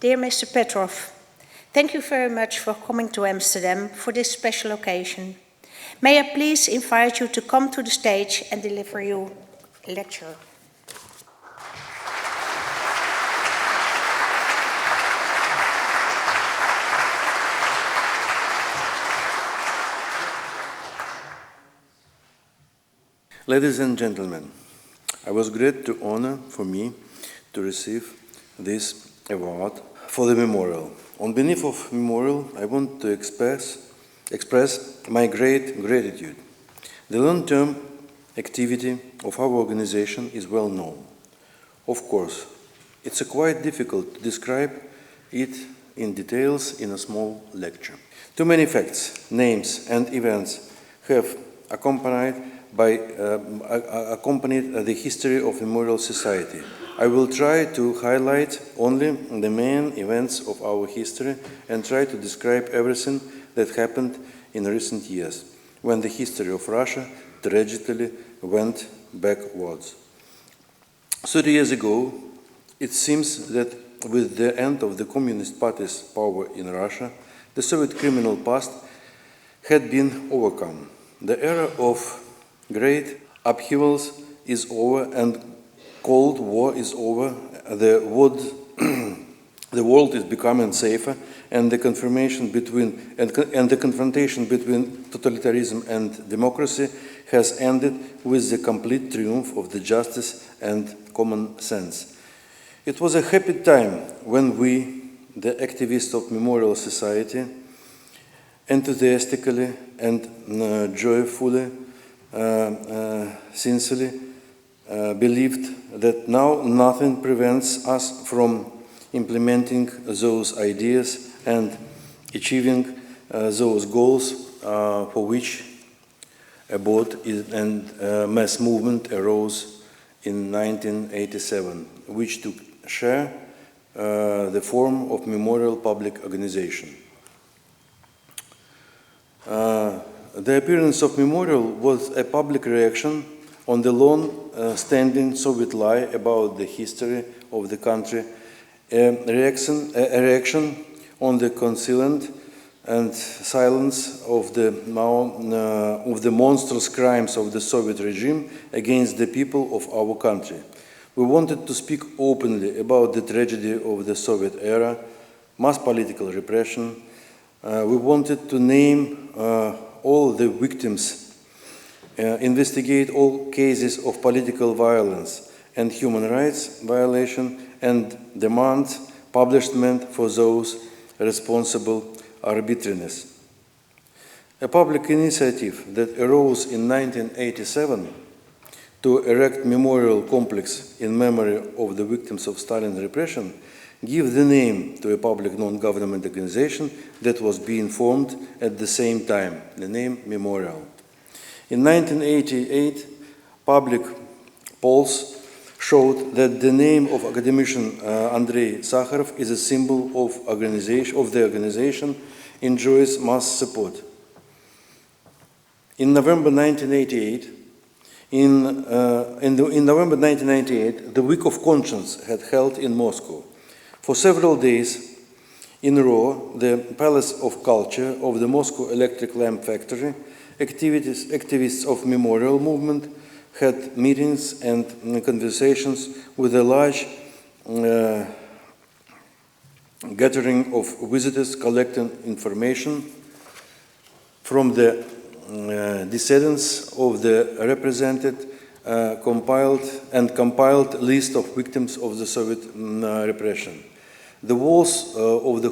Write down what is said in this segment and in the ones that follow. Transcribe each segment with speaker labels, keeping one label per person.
Speaker 1: Dear Mr. Petrov, thank you very much for coming to Amsterdam for this special occasion. May I please invite you to come to the stage and deliver you a lecture.
Speaker 2: Ladies and gentlemen, it was great honor for me to receive this award for the memorial. On behalf of memorial, I want to express my great gratitude. The long-term activity of our organization is well known. Of course, it's quite difficult to describe it in details in a small lecture. Too many facts, names, and events have accompanied the history of Memorial Society. I will try to highlight only the main events of our history and try to describe everything that happened in recent years, when the history of Russia tragically went backwards. 30 years ago, it seems that with the end of the Communist Party's power in Russia, the Soviet criminal past had been overcome. The era of great upheavals is over and Cold War is over, the world is becoming safer, and the confrontation between totalitarianism and democracy has ended with the complete triumph of the justice and common sense. It was a happy time when we, the activists of Memorial Society, enthusiastically and joyfully, sincerely believed that now nothing prevents us from implementing those ideas and achieving those goals for which a bold and mass movement arose in 1987, which took share the form of memorial public organization. The appearance of memorial was a public reaction on the long-standing Soviet lie about the history of the country, a reaction on the concealment and silence of the monstrous crimes of the Soviet regime against the people of our country. We wanted to speak openly about the tragedy of the Soviet era, mass political repression. We wanted to name all the victims, investigate all cases of political violence and human rights violation, and demand punishment for those responsible arbitrariness. A public initiative that arose in 1987 to erect memorial complex in memory of the victims of Stalin repression gave the name to a public non-government organization that was being formed at the same time, the name Memorial. In 1988, public polls showed that the name of academician Andrei Sakharov is a symbol of the organization enjoys mass support. In November 1998, the Week of Conscience had held in Moscow. For several days in a row, the Palace of Culture of the Moscow Electric Lamp Factory, activists of Memorial Movement had meetings and conversations with a large gathering of visitors collecting information from the descendants of the represented, compiled list of victims of the Soviet repression. The walls of the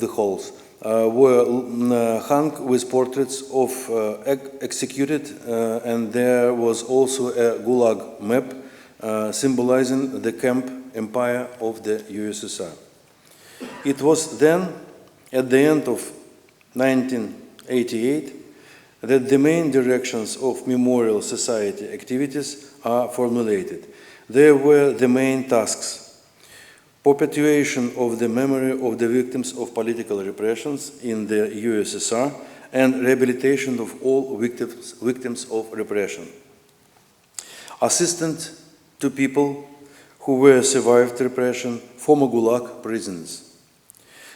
Speaker 2: halls were hung with portraits of executed, and there was also a Gulag map symbolizing the camp empire of the USSR. It was then, at the end of 1988, that the main directions of Memorial Society activities are formulated. There were the main tasks: perpetuation of the memory of the victims of political repressions in the USSR and rehabilitation of all victims of repression. Assistance to people who were survived repression, former Gulag prisoners.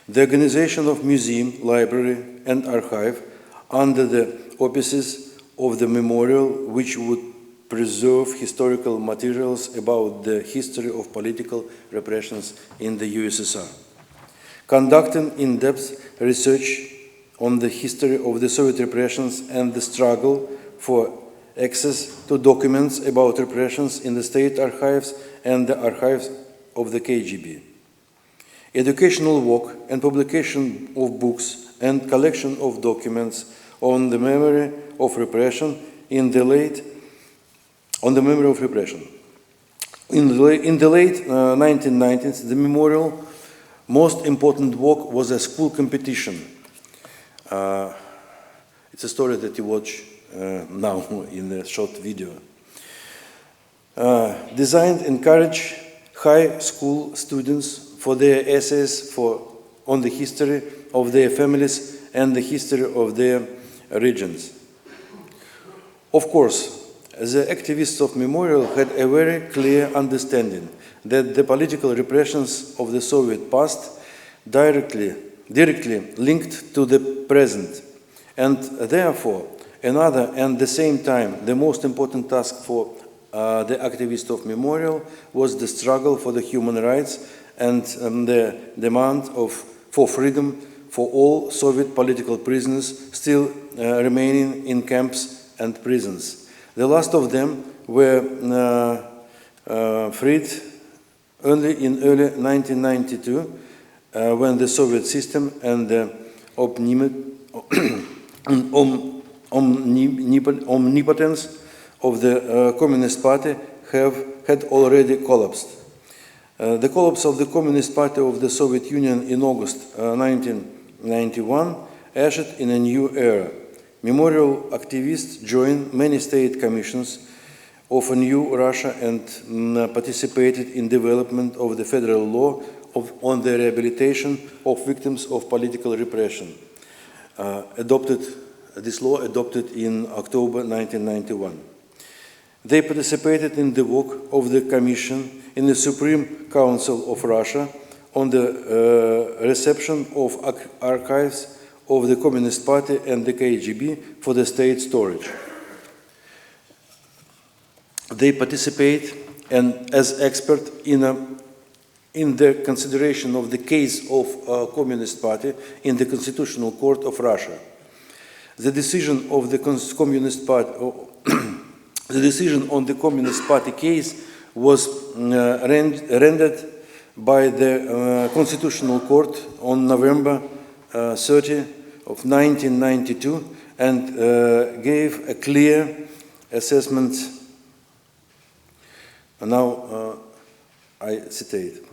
Speaker 2: The organization of museum, library, and archive under the auspices of the memorial, which would preserve historical materials about the history of political repressions in the USSR. Conducting in-depth research on the history of the Soviet repressions and the struggle for access to documents about repressions in the state archives and the archives of the KGB. Educational work and publication of books and collection of documents on the memory of repression in the late 1990s, the memorial most important work was a school competition. It's a story that you watch now in a short video. Designed to encourage high school students for their essays on the history of their families and the history of their regions. Of course, the activists of Memorial had a very clear understanding that the political repressions of the Soviet past directly linked to the present, and therefore another and the same time the most important task for the activists of Memorial was the struggle for the human rights and the demand for freedom for all Soviet political prisoners still remaining in camps and prisons. The last of them were freed only in early 1992 when the Soviet system and the omnipotence of the Communist Party had already collapsed. The collapse of the Communist Party of the Soviet Union in August 1991 ushered in a new era. Memorial activists joined many state commissions of a new Russia and participated in development of the federal law on the rehabilitation of victims of political repression. This law adopted in October 1991. They participated in the work of the Commission in the Supreme Council of Russia on the reception of archives of the Communist Party and the KGB for the state storage. They participate as experts in the consideration of the case of Communist Party in the Constitutional Court of Russia. The decision of the Communist Party, the decision on the Communist Party case was rendered by the Constitutional Court on November 30 of 1992 and gave a clear assessment. Now, I citate,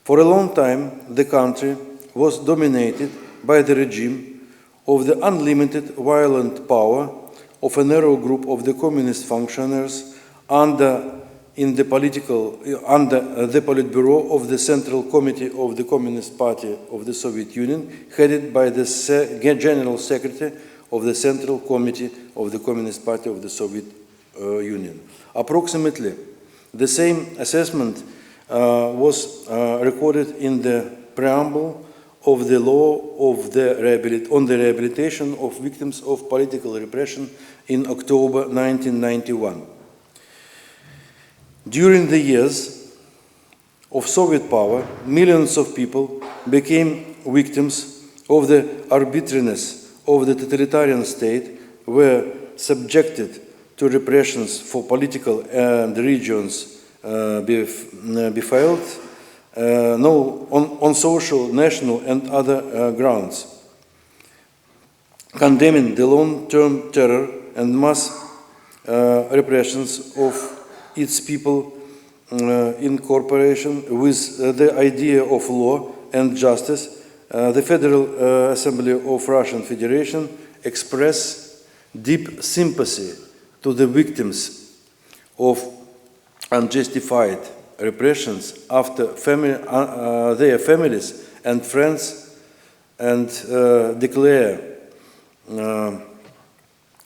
Speaker 2: "For a long time, the country was dominated by the regime of the unlimited violent power of a narrow group of the communist functionaries under the Politburo of the Central Committee of the Communist Party of the Soviet Union, headed by the General Secretary of the Central Committee of the Communist Party of the Soviet Union. Approximately the same assessment was recorded in the preamble of the law on the rehabilitation of victims of political repression in October 1991. During the years of Soviet power, millions of people became victims of the arbitrariness of the totalitarian state, were subjected to repressions for political and religious beliefs, on social, national, and other grounds, condemning the long-term terror and mass repressions of its people in cooperation with the idea of law and justice. The Federal Assembly of Russian Federation expressed deep sympathy to the victims of unjustified repressions after their families and friends, and declare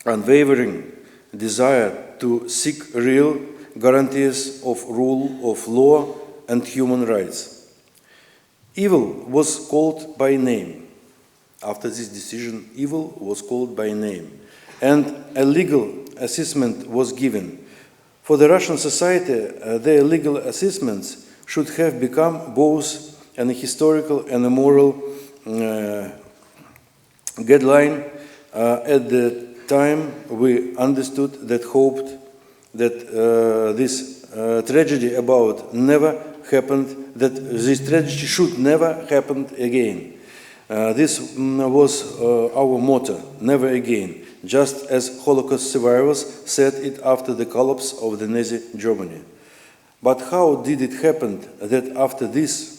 Speaker 2: unwavering desire to seek real guarantees of rule of law and human rights. Evil was called by name. After this decision, evil was called by name, and a legal assessment was given. For the Russian society, their legal assessments should have become both an historical and a moral guideline. At the time, we understood that, hoped that this tragedy about never happened, that this tragedy should never happen again. This was our motto, never again, just as Holocaust survivors said it after the collapse of the Nazi Germany. But how did it happen that after this,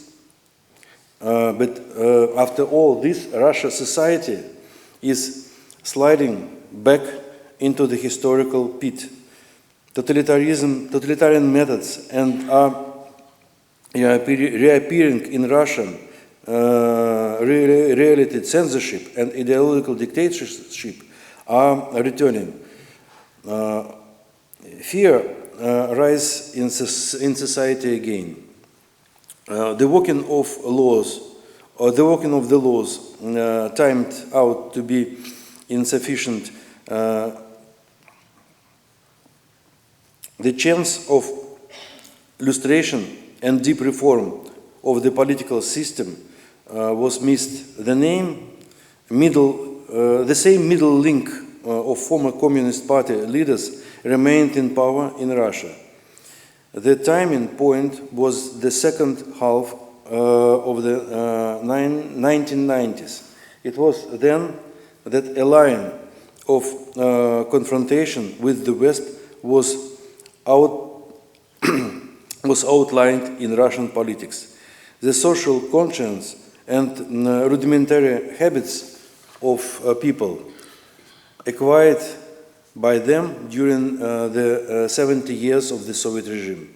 Speaker 2: after all this, Russian society is sliding back into the historical pit? Totalitarian methods and are reappearing in Russian reality. Censorship and ideological dictatorship are returning. Fear rise in society again. The working of the laws timed out to be insufficient. The chance of lustration and deep reform of the political system was missed. The same middle link of former Communist Party leaders remained in power in Russia. The timing point was the second half of the 1990s. It was then that a line of confrontation with the West was outlined in Russian politics. The social conscience and rudimentary habits of people acquired by them during the 70 years of the Soviet regime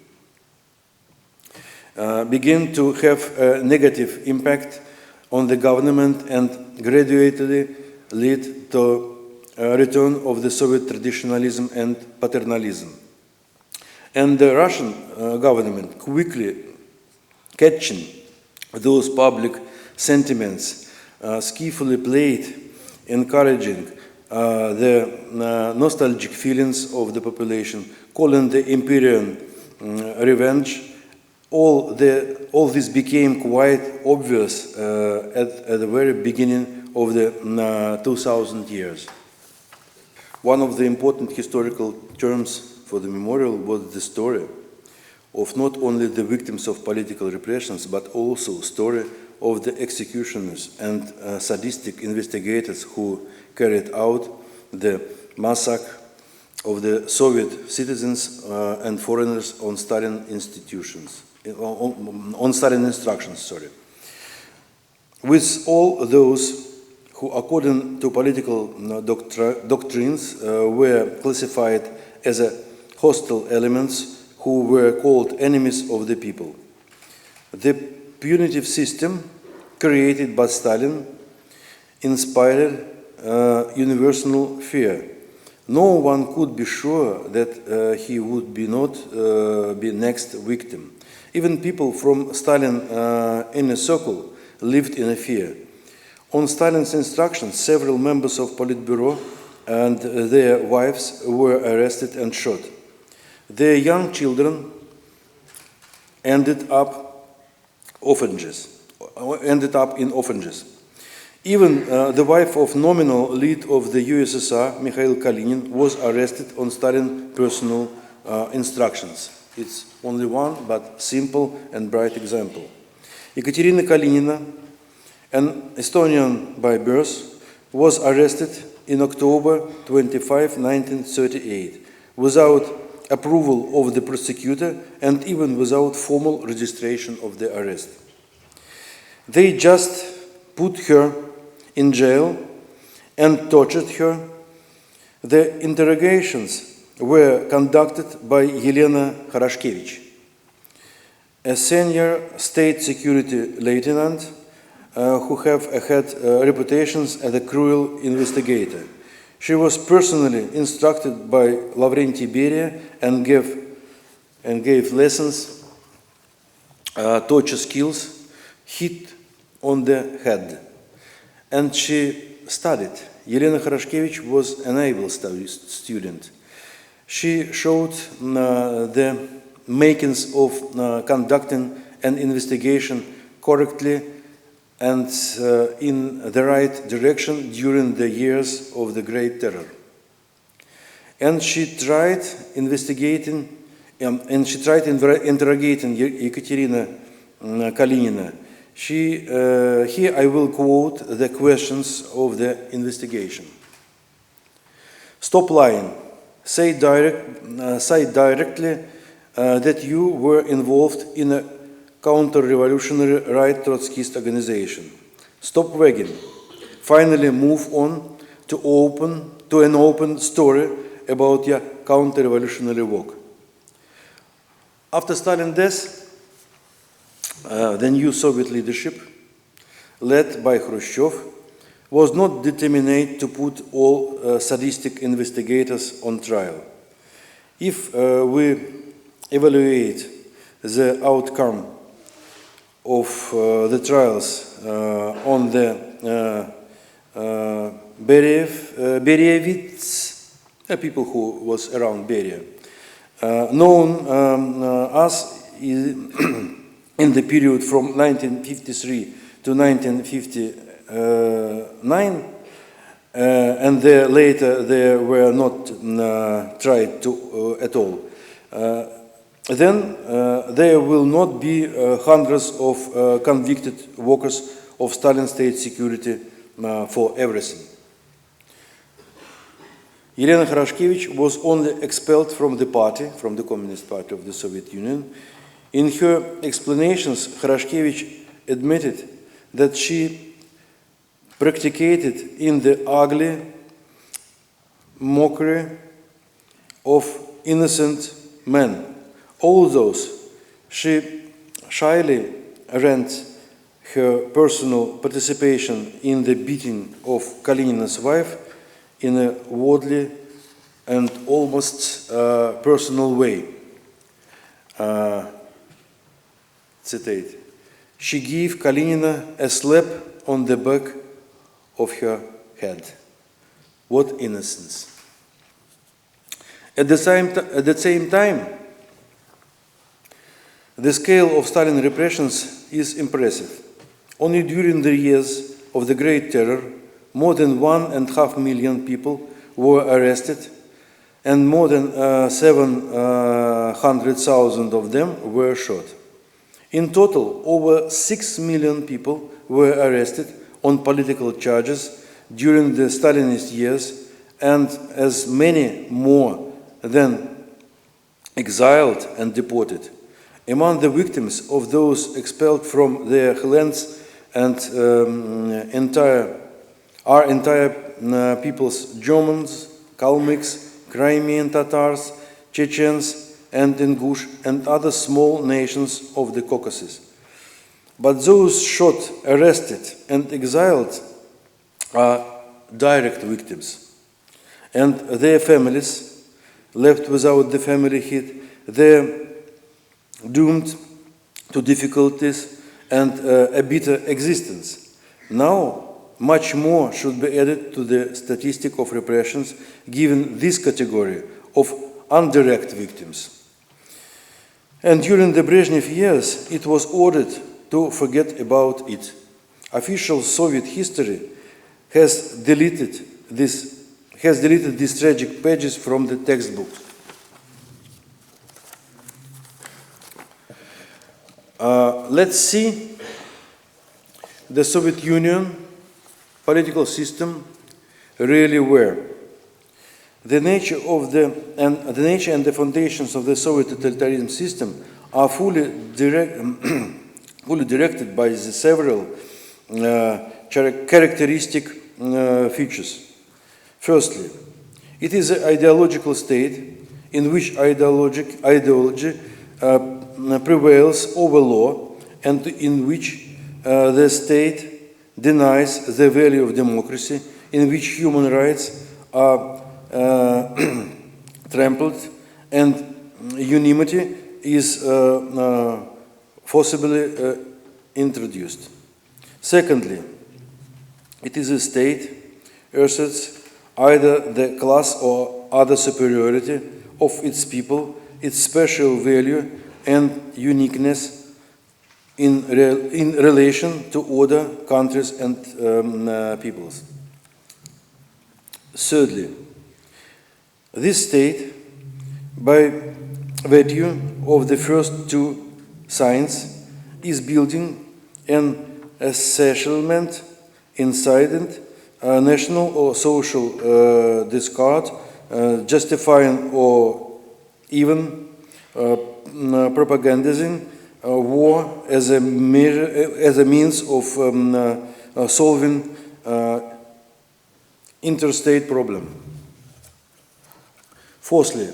Speaker 2: begin to have a negative impact on the government and gradually lead to a return of the Soviet traditionalism and paternalism. And the Russian government, quickly catching those public sentiments, skillfully played, encouraging the nostalgic feelings of the population, calling the imperial revenge. All this became quite obvious at the very beginning of the 2000 years. One of the important historical terms for the memorial was the story of not only the victims of political repressions, but also story of the executioners and sadistic investigators who carried out the massacre of the Soviet citizens and foreigners on Stalin instructions. With all those who, according to political doctrines, were classified as hostile elements, who were called enemies of the people. The punitive system created by Stalin inspired universal fear. No one could be sure that he would not be next victim. Even people from Stalin's inner circle lived in a fear. On Stalin's instructions, several members of Politburo and their wives were arrested and shot. Their young children ended up in orphanages. Even the wife of nominal lead of the USSR, Mikhail Kalinin, was arrested on Stalin's personal instructions. It's only one, but simple and bright example. Ekaterina Kalinina, an Estonian by birth, was arrested in October 25, 1938, without approval of the prosecutor and even without formal registration of the arrest. They just put her in jail and tortured her. The interrogations were conducted by Yelena Kharashkevich, a senior state security lieutenant who had reputations as a cruel investigator. She was personally instructed by Lavrentiy Beria and gave lessons, torture skills, hit on the head. And she studied. Yelena Kharashkevich was an able student. She showed the makings of conducting an investigation correctly and in the right direction during the years of the Great Terror. And she tried interrogating Ekaterina Kalinina. Here I will quote the questions of the investigation. Stop lying. Say directly that you were involved in a counter-revolutionary right Trotskyist organization. Stop wagging. Finally move on to an open story about your counter-revolutionary work. After Stalin's death, the new Soviet leadership, led by Khrushchev, was not determined to put all sadistic investigators on trial. If we evaluate the outcome of the trials on the Berievits, people who was around Beria, known as in the period from 1953 to 1959, and later they were not tried to at all. Then there will not be hundreds of convicted workers of Stalin state security for everything. Yelena Kharashkevich was only expelled from the party, from the Communist Party of the Soviet Union. In her explanations, Kharashkevich admitted that she practiced in the ugly mockery of innocent men. Although she shyly rent her personal participation in the beating of Kalinina's wife in a worldly and almost personal way. Citate, she gave Kalinina a slap on the back of her head. What innocence. At the same time, the scale of Stalin repressions is impressive. Only during the years of the Great Terror, more than 1.5 million people were arrested, and more than 700,000 of them were shot. In total, over 6 million people were arrested on political charges during the Stalinist years, and as many more than exiled and deported. Among the victims of those expelled from their lands and entire peoples, Germans, Kalmyks, Crimean Tatars, Chechens, and Ingush, and other small nations of the Caucasus. But those shot, arrested, and exiled are direct victims. And their families, left without the family head, they're doomed to difficulties and a bitter existence. Now, much more should be added to the statistic of repressions, given this category of indirect victims. And during the Brezhnev years, it was ordered to forget about it. Official Soviet history has deleted these tragic pages from the textbook. Let's see the Soviet Union political system really were. The nature and the foundations of the Soviet totalitarian system are fully directed by the several characteristic features. Firstly, it is an ideological state in which ideology prevails over law, and in which the state denies the value of democracy, in which human rights are trampled, and unanimity is forcibly introduced. Secondly, it is a state asserts either the class or other superiority of its people, its special value and uniqueness in relation to other countries and peoples. Thirdly, this state, by virtue of the first two signs, is building an settlement inside national or social discard, justifying or even propagandizing war as a means of solving interstate problem. Fourthly,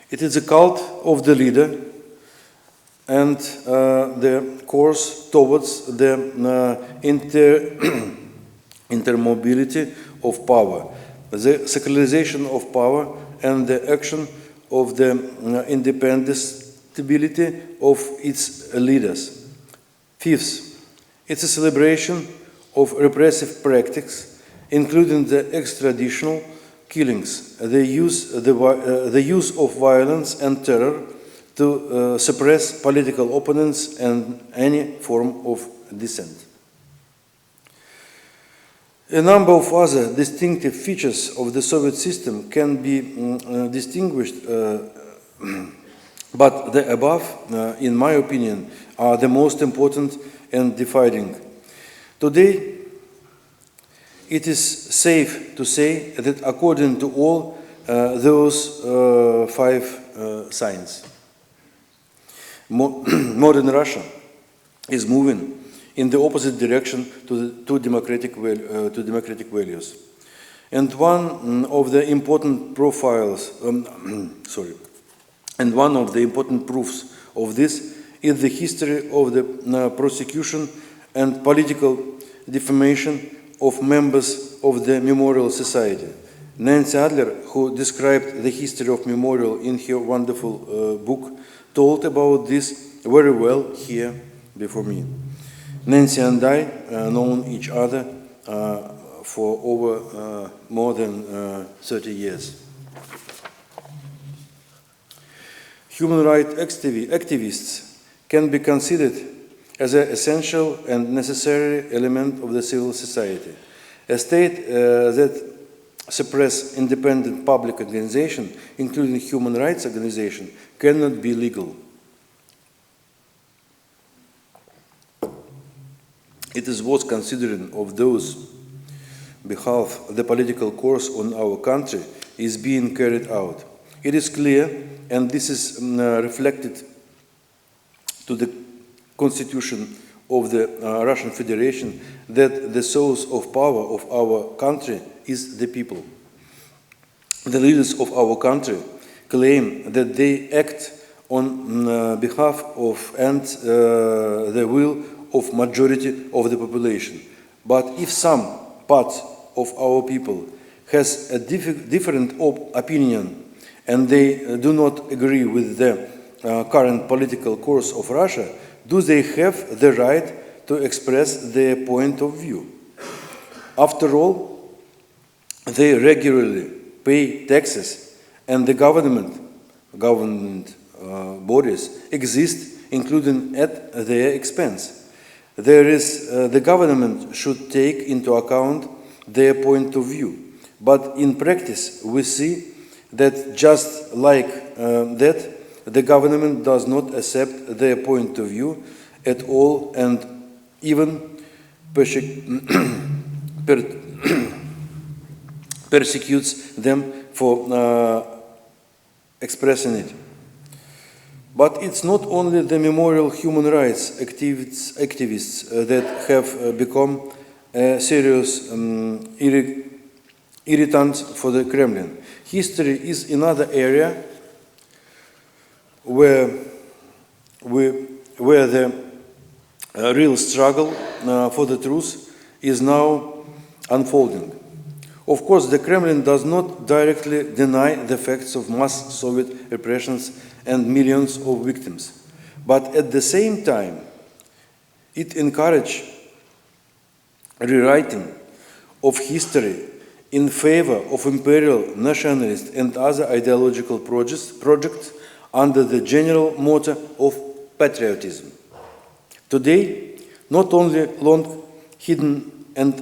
Speaker 2: it is a cult of the leader and the course towards the intermobility of power, the secularization of power, and the action of the independentability of its leaders. Fifth, it's a celebration of repressive practices, including the extraditional killings, the use of violence and terror to suppress political opponents and any form of dissent. A number of other distinctive features of the Soviet system can be distinguished, but the above, in my opinion, are the most important and defining. Today, it is safe to say that according to all those five signs, modern Russia is moving in the opposite direction to democratic values. And one of the important and one of the important proofs of this is the history of the prosecution and political defamation of members of the Memorial Society. Nancy Adler, who described the history of Memorial in her wonderful book, told about this very well here before me. Nancy and I known each other for over more than 30 years. Human rights activists can be considered as an essential and necessary element of the civil society. A state that suppresses independent public organizations, including human rights organizations, cannot be legal. It is worth considering of those behalf the political course on our country is being carried out. It is clear, and this is reflected to the Constitution of the Russian Federation, that the source of power of our country is the people. The leaders of our country claim that they act on behalf of and the will of majority of the population. But if some part of our people has a different opinion and they do not agree with the current political course of Russia, do they have the right to express their point of view? After all, they regularly pay taxes, and the government bodies exist, including at their expense. The government should take into account their point of view. But in practice, we see that just like that, the government does not accept their point of view at all and even persecutes them for expressing it. But it's not only the memorial human rights activists that have become a serious irritant for the Kremlin. History is another area where the real struggle for the truth is now unfolding. Of course, the Kremlin does not directly deny the facts of mass Soviet repressions and millions of victims, but at the same time, it encourages rewriting of history in favor of imperial, nationalist, and other ideological projects under the general motto of patriotism. Today, not only long hidden and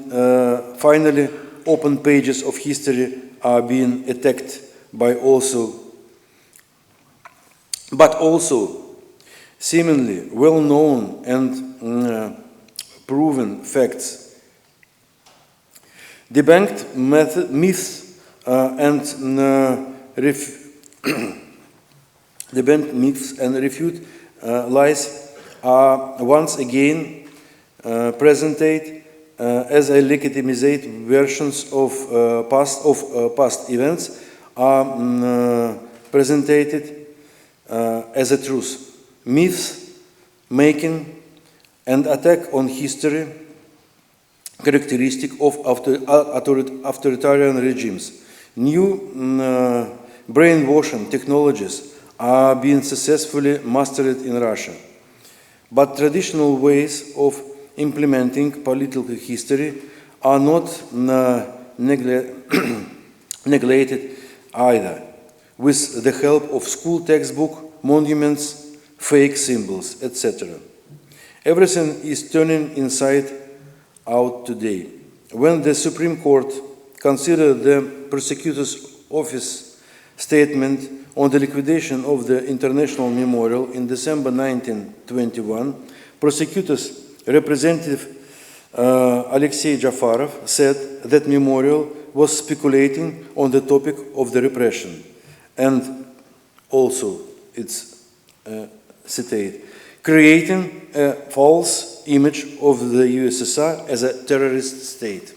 Speaker 2: finally open pages of history are being attacked but also seemingly well-known and proven facts. Debunked myths and refute lies are once again presented as a legitimate versions of past events are presented as a truth. Myths making and attack on history characteristic of authoritarian regimes. New brainwashing technologies are being successfully mastered in Russia. But traditional ways of implementing political history are not neglected either, with the help of school textbook, monuments, fake symbols, etc. Everything is turning inside out today. When the Supreme Court considered the prosecutor's office statement on the liquidation of the International Memorial in December 1921, prosecutor's representative Alexei Jafarov said that memorial was speculating on the topic of the repression, and also, it's cited, creating a false image of the USSR as a terrorist state.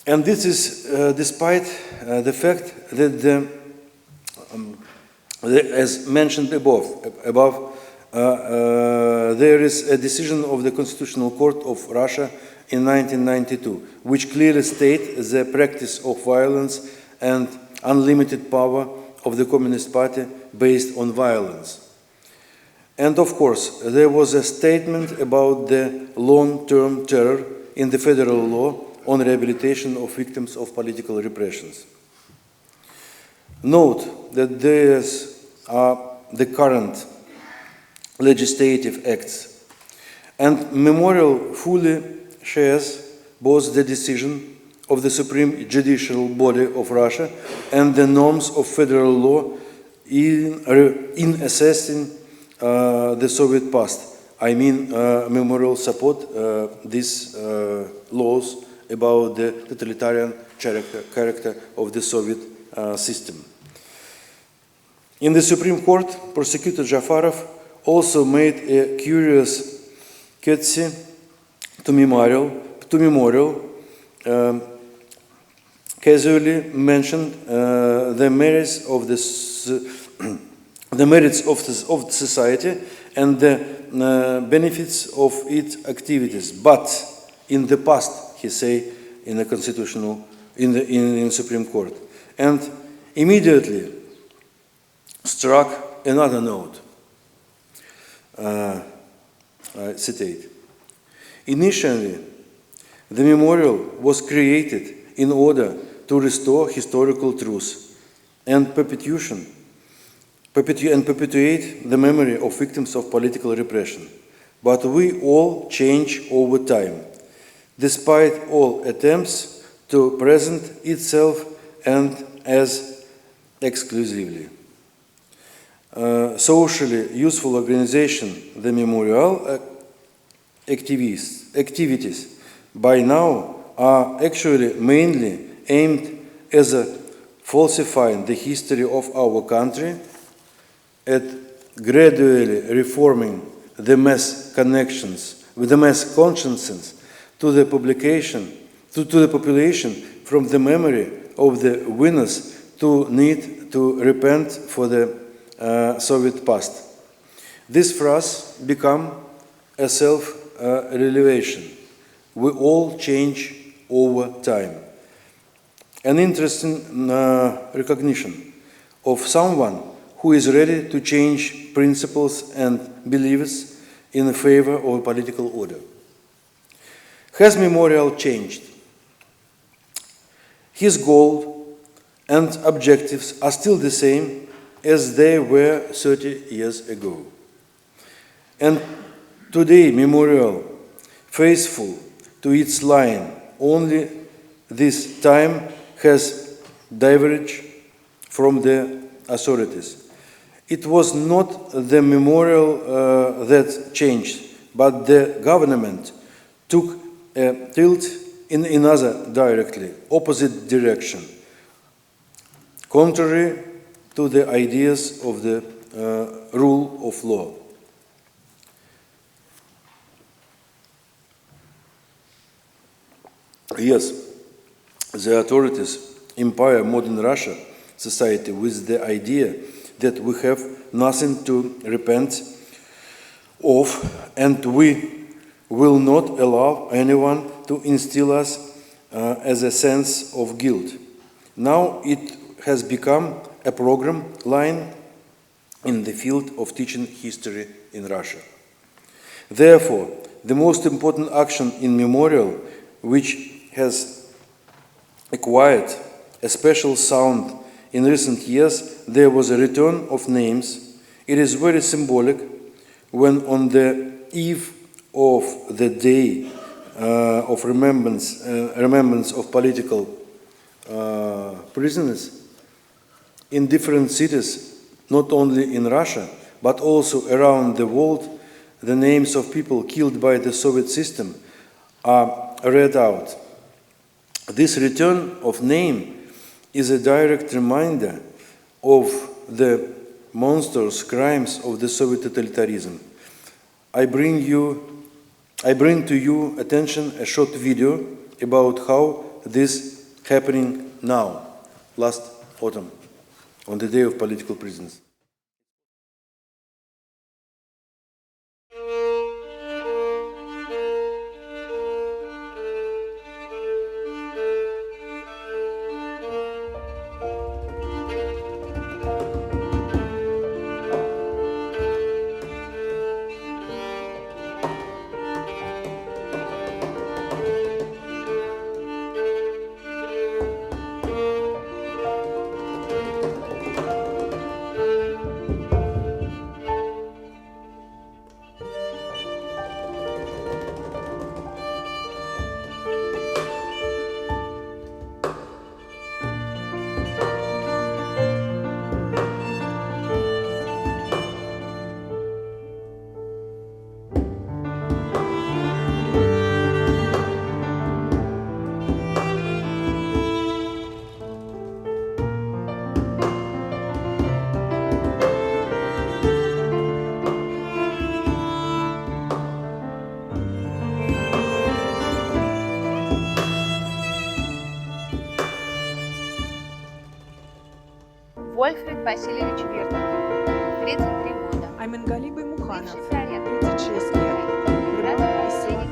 Speaker 2: And this is despite the fact that, as mentioned above, there is a decision of the Constitutional Court of Russia in 1992, which clearly states the practice of violence and unlimited power of the Communist Party based on violence. And of course, there was a statement about the long-term terror in the federal law on rehabilitation of victims of political repressions. Note that these are the current legislative acts, and memorial fully shares both the decision of the Supreme Judicial Body of Russia and the norms of federal law in assessing the Soviet past. I mean, memorial support these laws about the totalitarian character of the Soviet system. In the Supreme Court, prosecutor Jafarov also made a curious courtesy to memorial, casually mentioned the merits of the society and the benefits of its activities. But in the past, he say in the constitutional, in Supreme Court, and immediately struck another note. I citate. Initially, the memorial was created in order to restore historical truth and perpetuate the memory of victims of political repression. But we all change over time, despite all attempts to present itself and as exclusively. Socially useful organization, the memorial activities by now are actually mainly aimed at falsifying the history of our country, at gradually reforming the mass connections with the mass consciences to the population from the memory of the winners to need to repent for the Soviet past. This phrase become a self-revelation. We all change over time. An interesting recognition of someone who is ready to change principles and beliefs in favor of a political order. Has memorial changed? His goal and objectives are still the same as they were 30 years ago. And today, memorial, faithful to its line, only this time has diverged from the authorities. It was not the memorial that changed, but the government took a tilt in another directly, opposite direction, contrary to the ideas of the rule of law. Yes, the authorities empire modern Russia society with the idea that we have nothing to repent of, and we will not allow anyone to instill us as a sense of guilt. Now it has become a program line in the field of teaching history in Russia. Therefore, the most important action in memorial, which has acquired a special sound in recent years, there was a return of names. It is very symbolic when on the eve of the day of remembrance of political prisoners in different cities, not only in Russia, but also around the world, the names of people killed by the Soviet system are read out. This return of name is a direct reminder of the monstrous crimes of the Soviet totalitarianism. I bring to you attention a short video about how this is happening now, last autumn, on the day of political prisoners.
Speaker 3: Вольфред Васильевич Вертов, 33 года.
Speaker 4: Айменгали Баймуханов,
Speaker 3: Бывший проректор.
Speaker 4: 36 лет.
Speaker 3: Брат Арсений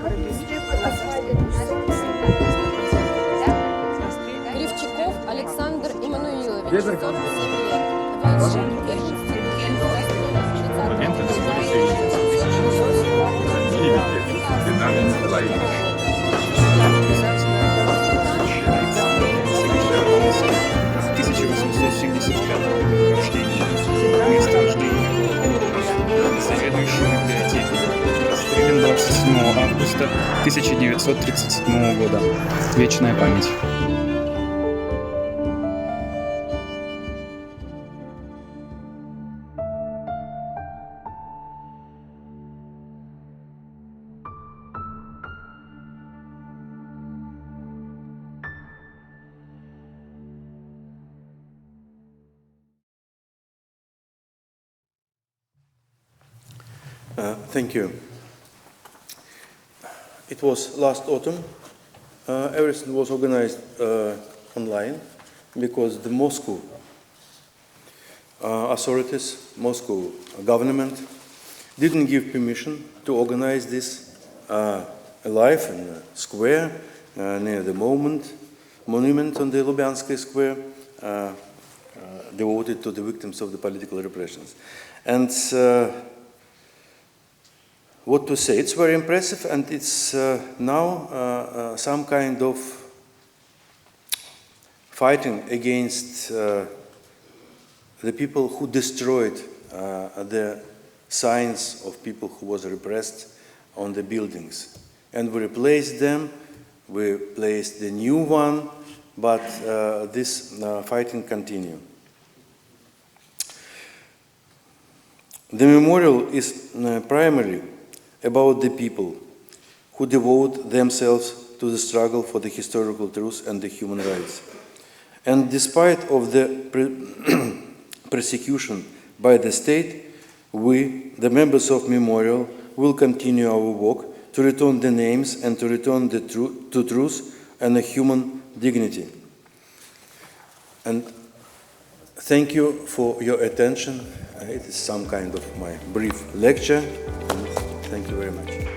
Speaker 5: Кривчаков Александр Иммануилович, 47 лет. Военный первенство.
Speaker 6: Момент 25-го года рождения. Место рождения заведующий библиотекой. Расстрелян 27 августа 1937 года. Вечная память.
Speaker 2: Thank you. It was last autumn. Everything was organized online because the Moscow authorities, Moscow government, didn't give permission to organize this live in a square near the monument on the Lubyansky Square devoted to the victims of the political repressions. And what to say? It's very impressive, and it's now some kind of fighting against the people who destroyed the signs of people who was repressed on the buildings. And we replaced them, we placed the new one, but this fighting continues. The memorial is primarily about the people who devote themselves to the struggle for the historical truth and the human rights. And despite of the persecution by the state, we, the members of Memorial, will continue our work to return the names and to return the to truth and the human dignity. And thank you for your attention. It is some kind of my brief lecture. Thank you very much.